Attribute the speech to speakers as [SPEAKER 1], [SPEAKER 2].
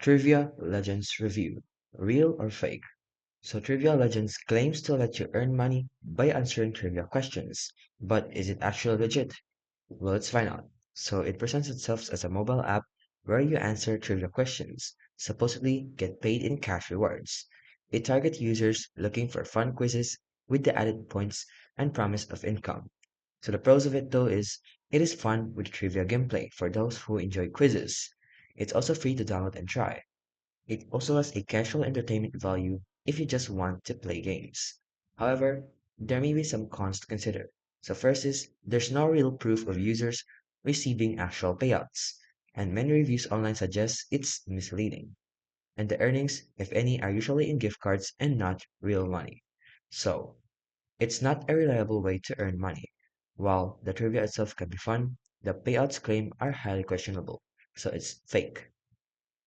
[SPEAKER 1] Trivia Legends Review. Real or fake? So Trivia Legends claims to let you earn money by answering trivia questions. But is it actually legit? Well, let's find out. So it presents itself as a mobile app where you answer trivia questions, supposedly get paid in cash rewards. It targets users looking for fun quizzes with the added points and promise of income. So the pros of it though is it is fun with trivia gameplay for those who enjoy quizzes. It's also free to download and try. It also has a casual entertainment value if you just want to play games. However, there may be some cons to consider. So first is there's no real proof of users receiving actual payouts, and many reviews online suggest it's misleading. And the earnings, if any, are usually in gift cards and not real money. So, it's not a reliable way to earn money. While the trivia itself can be fun, the payouts claimed are highly questionable. So it's fake.